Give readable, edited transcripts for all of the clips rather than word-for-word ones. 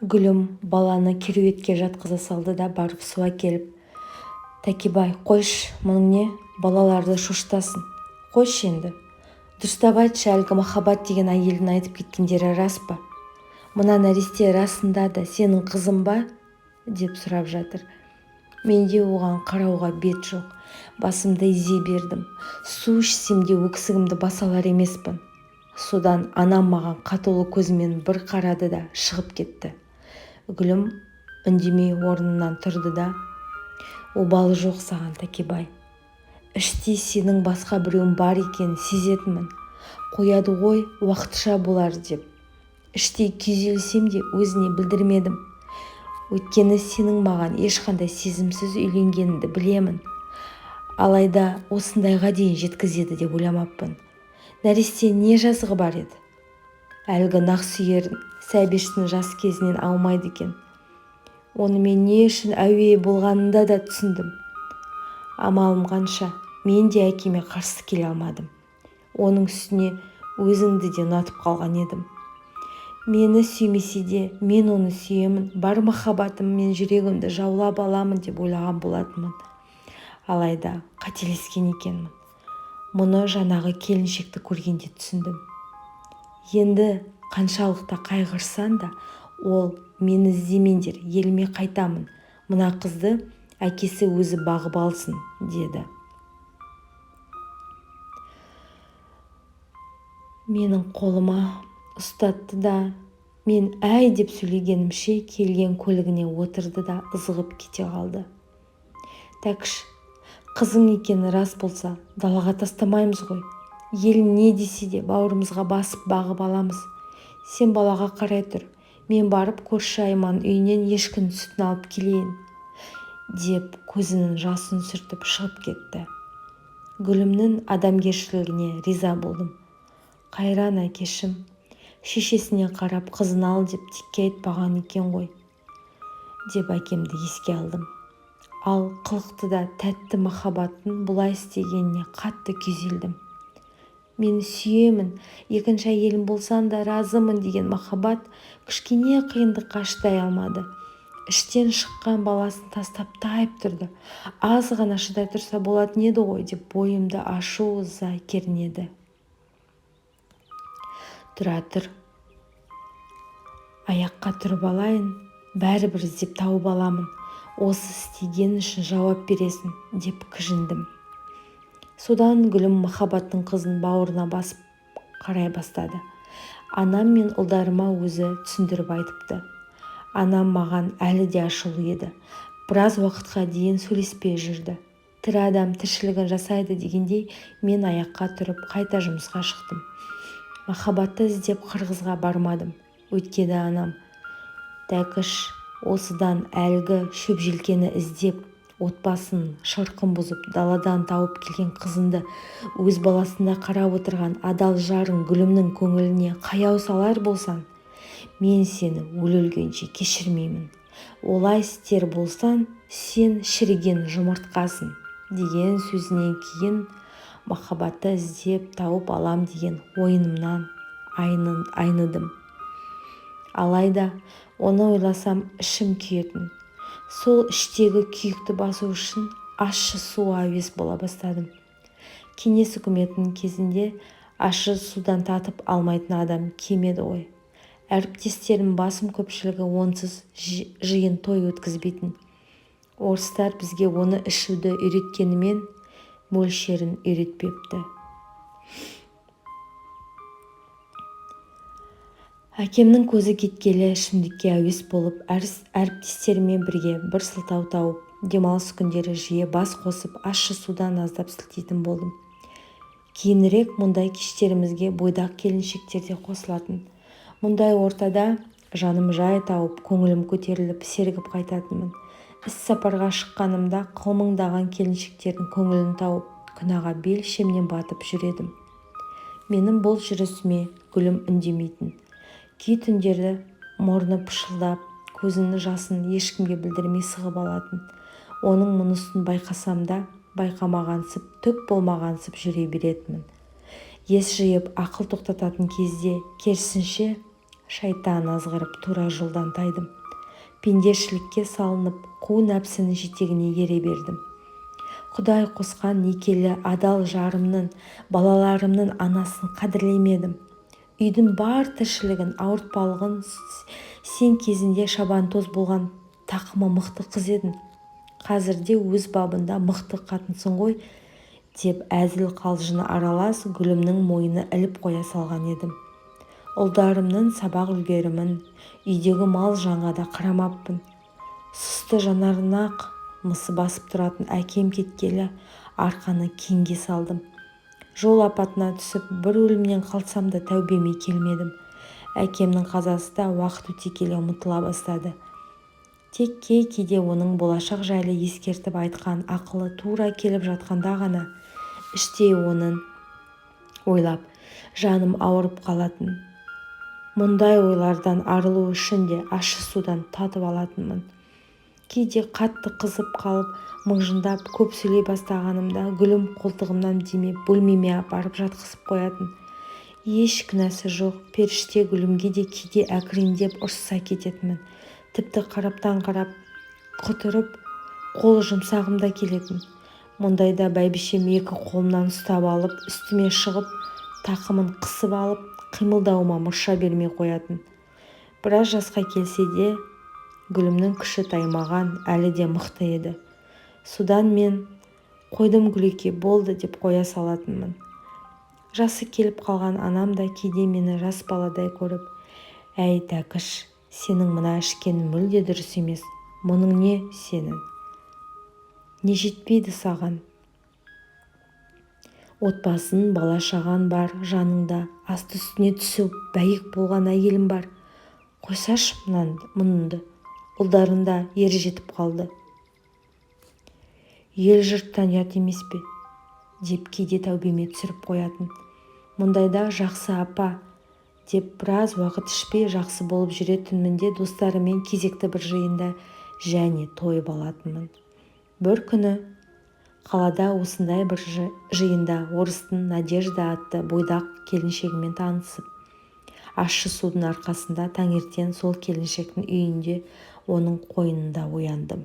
Гүлім баланы керуетке жатқыза салды да барып су әкеліп: «Тәкебай, қойш, мұның не? Балаларды шошытасың. Қойш енді. Дұрыстап айтшы, әлгі Махаббат деген әйелдің айтып кеткендері рас па? Мына нәресте расында да сенің қызың ба?» деп сұрап жатыр. Менде оған қарауға бет жоқ. Басымды изей бердім. Су ішсем де өксігімді баса алар емеспін. Содан анам маған қатулы көзімен бір қарады да шығып кетті. Гүлім үндемей орнынан тұрды да: «Обалы жоқ саған, Тәкебай. Іштей сенің басқа біреуің бар екенін сезетінмін. Қояды ғой, уақытша болар деп. Іштей күйзелсем де өзіне білдірмедім. Өйткені сенің маған ешқандай сезімсіз үйленгеніңді білемін. Алайда осындайға дейін жеткізеді деп ойламаппын. Нәресте не жазығы бар еді? Әлгі нақсүйер сәбештің жас кезінен аумайды екен. Онымен не үшін әуе болғанында да түсіндім. Амалым қанша, мен де әкеме қарсы келе алмадым. Оның үстіне өзіңді де ұнатып қалған едім. Мені сүймесе де мен оны сүйемін, бар махаббатыммен жүрегімді жаулап аламын деп ойлаған болатынмын. Алайда қателескен екенмін. Мұны жаңағы келіншекті көргенде түсіндім. Енді қаншалықта қайғырсан да, ол мені іздемеңдер, еліме қайтамын. Мына қызды әкесі өзі бағып алсын, деді. Менің қолыма ұстатты да, мен әй деп сөйлегенімше келген көлігіне отырды да ызғып кете қалды. Тәкіш, қызың екені рас болса, далаға тастамаймыз ғой. Ел не десе де бауырымызға басып бағып аламыз. Сен балаға қарай тұр, мен барып көрші Айман үйінен ешкінің сүтін алып келейін, деп көзінің жасын сүртіп шығып кетті. Гүлімнің адамгершілігіне риза болдым. Қайран әкешім, шешесіне қарап қызын ал деп текке айтпаған екен ғой, деп әкемді еске алдым. Ал қылықты да тәтті Махаббаттың бұлай істегеніне қатты күйзелдім. Мені сүйемін, екінші әйелім болсан да разымын деген Махаббат кішкене қиындыққа шыдай алмады. Іштен шыққан баласын тастап тайып тұрды. Аз ғана шыдай тұрса болатын еді ғой деп бойымды ашу-ыза кернеді. Тұра тұр. Аяққа тұрып алайын, бәрібір іздеп тауып аламын. Осы істеген үшін жауап бересің, деп кіжіндім. Содан Гүлім Махаббаттың қызын бауырына басып қарай бастады. Анам мен ұлдарыма өзі түсіндіріп айтыпты. Анам маған әлі де ашулы еді. Біраз уақытқа дейін сөйлеспей жүрді. Тірі адам тіршілігін жасайды дегендей, мен аяққа тұрып қайта жұмысқа шықтым. Махаббатты іздеп Қырғызға бармадым. Өйткені анам: «Тәкіш, осыдан әлгі шөп желкені іздеп, отбасын шырқын бұзып, даладан тауып келген қызынды өз баласында қарап отырған адал жарың Гүлімнің көңіліне қаяу салар болсан, мен сені өле-өлгенше кешірмеймін. Олай істер болсан, сен шіріген жұмыртқасың», деген сөзінен кейін Махаббатты іздеп тауып алам деген ойынымнан айныдым. Алайда оны ойласам ішім күйетін. Сол іштегі күйікті басу үшін ащы суға әуес бола бастадым. Кеңес үкіметінің кезінде ащы судан татып алмайтын адам кем еді ғой. Әріптестерім басым көпшілігі онсыз жиын той өткізбейтін. Орыстар бізге оны ішуді үйреткенімен мөлшерін үйретпепті. Әкемнің көзі кеткелі ішімдікке әуес болып, әріптестерімен бірге бір сылтау тауып, демалыс күндері жиі бас қосып, ащы судан аздап сілтейтін болдым. Кейінірек мұндай кештерімізге бойдақ келіншектер де қосылатын. Мұндай ортада жаным жай тауып, көңілім көтеріліп, сергіп қайтатынмын. Іс сапарға шыққанымда қылмыңдаған келіншектердің көңілін тауып, күнәға бел шемнен батып жүредім. Менің бұл жүрісіме Гүлім үндемейтін. Кей түндерді мұрны пышылдап, көзінің жасын ешкімге білдірмей сығып алатын. Оның мұнысын байқасам да, байқамағансып, түк болмағансып жүре беретінмін. Ес жиып ақыл тоқтататын кезде керісінше Шайтан азғырып тура жолдан тайдым. Пендешілікке салынып, қу нәпсінің жетегіне ере бердім. Құдай қосқан некелі адал жарымның, балаларымның анасын қадірлемедім. Үйдің бар тіршілігін, ауыртпалығын сен кезінде шабантоз болған тақымы мықты қыз едің. Қазірде өз бабында мықты қатынсың ғой, деп әзіл қалжыны аралас гүлімнің мойны іліп қоя салған едім. Ұлдарымның сабақ үлгерімін, үйдегі мал жаңа да қарамаппын. Сұсты жанарына ақ мысы басып тұратын әкем кеткелі арқаны кеңге салдым. Жол апатына түсіп, бір өлімнен қалсам да тәубеме келмедім. Әкемнің қазасы да уақыт өте келе ұмытыла бастады. Тек кейде оның болашақ жайлы ескертіп айтқан ақылы тура келіп жатқанда ғана іштей оның ойлап жаным ауырып қалатын. Мұндай ойлардан арылу үшін де ащы судан татып алатынмын. Кейде қатты қызып қалып, мыңжындап көп сөйлей бастағанымда гүлім қолтығымнан демеп бөлмеме апарып жатқызып қоятын. Еш күнәсі жоқ, періште гүлімге де кейде әкіреңдеп ұрсыса кететінмін. Тіпті қараптан-қарап құтырып, қол жұмсағымда келетін. Мұндайда бәйбішем екі қолымнан ұстап алып, үстіме шығып, тақымын қысып алып, қимылдауыма мұрша бермей қоятын. Біраз жасқа келсе де, гүлімнің күші таймаған, әлі де мықты еді. Судан мен қойдым гүлеке, болды деп қоя салатынмын. Жасы келіп қалған анам да кейде мені жас баладай көріп, әй Тәкіш, сенің мына ішкенің мүлде дұрыс емес. Мұның не сенің? Не жетпейді саған? Отбасын, бала-шаған бар жаныңда, асты үстіне түсіп бәйек болған әйелім бар. Қойсашы мұныңды. Ұлдарында ері жетіп қалды. Ел жұрттан ұят емес пе? Деп кейде тәубеме түсіріп қоятын. Мұндайда жақсы апа, деп біраз уақыт ішпей жақсы болып жүретінмін де достарымен кезекті бір жиында және тойып алатынмын. Бір күні қалада осындай бір жиында орыстың Надежда атты бойдақ келіншегімен танысып, ащы судың арқасында таңертең сол келіншектің үйінде оның қойнында ояндым.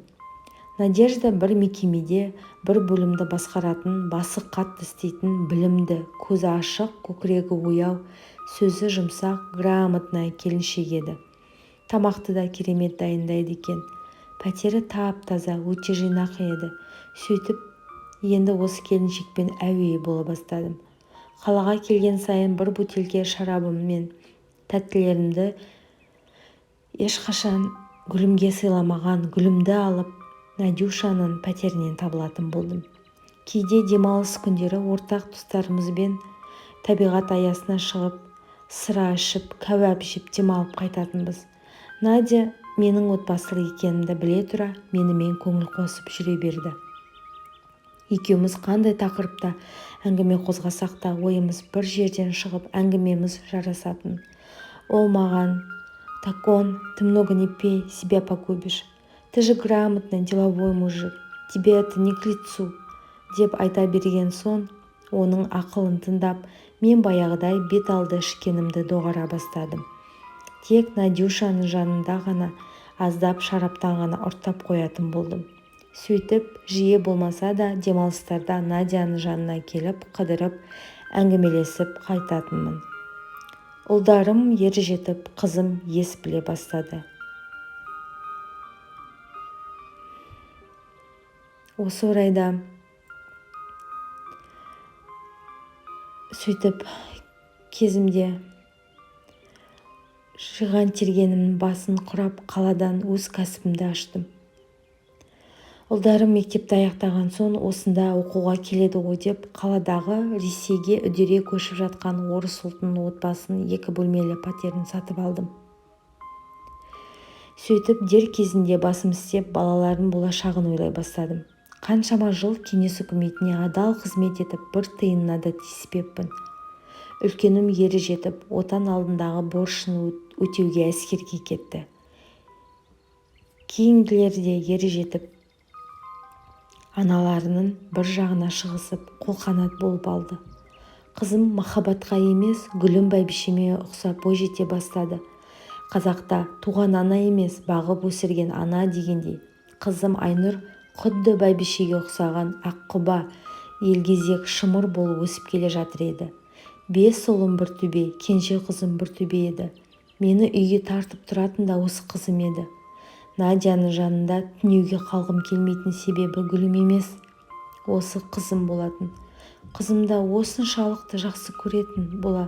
Надежда бір мекемеде бір бөлімді басқаратын, басы қатты істейтін, білімді, көзі ашық, көкірегі ояу, сөзі жұмсақ, грамотный келіншек еді. Тамақты да керемет дайындайды екен. Пәтері тап-таза, өте жинақы еді. Сөйтіп, енді осы келіншекпен әуейі бола бастадым. Қалаға келген сайын бір бөтелке шарабым мен тәттілерімді ешқашан гүлімге сыйламаған гүлімді алып, Надюшаның пәтерінен табылатын болдым. Кейде демалыс күндері ортақ достарымызбен табиғат аясына шығып, сыра ішіп, кәуап жеп демалып қайтатынбыз. Надя менің отбасылы екенімді біле тұра, менімен көңіл қосып жүре берді. Екеуміз қандай тақырыпта әңгіме қозғасақ та ойымыз бір жерден шығып, әңгімеміз жарасатын. Ол маған: «Такон, ты много не пей, себя погубишь. Ты же грамотный, деловой мужик, тебе это не к лицу», деп айта берген соң, оның ақылын тыңдап, мен баяғыдай бет алды ішкенімді доғара бастадым. Тек Надюшаның жанында ғана аздап шараптан ғана ұрттап қоятын болдым. Сөйтіп, жиі болмаса да демалыстарда Надяның жанына келіп, қыдырып, әңгімелесіп қайтатынмын. Ұлдарым ер жетіп, қызым ес біле бастады. Осы орайда сөйтіп кезімде жиған тергенімнің басын құрап қаладан өз кәсібімді аштым. Ұлдарым мектепті аяқтаған соң осында оқуға келеді ғой деп қаладағы Ресейге үдере көшіп жатқан орыс ұлтының отбасының 2 бөлмелі пәтерін сатып алдым. Сөйтіп дер кезінде басым істеп, балалардың болашағын ойлай бастадым. Қаншама жыл кеңес үкіметіне адал қызмет етіп, бір тиынына да тиіспеппін. Үлкенім ері жетіп, отан алдындағы борышын өтеуге әскерге кетті. Кейінгілер де ері жетіп, аналарының бір жағына шығысып, қолқанат болып алды. Қызым махаббатқа емес, гүлім бәйбішеме ұқсап бой жете бастады. қазақта туған ана емес, бағып өсірген ана дегендей. Қызым Айнұр құдды бәйбішеге ұқсаған аққұба, елгезек, шымыр болып өсіп келе жатыр еді. 5 ұлым бір төбе, кенже қызым бір төбе еді. Мені үйге тартып тұратын да осы қызым еді. Надяның жанында түнеуге қалғым келмейтін себебі гүлім емес, осы қызым болатын. Қызымда осыншалықты жақсы көретін бола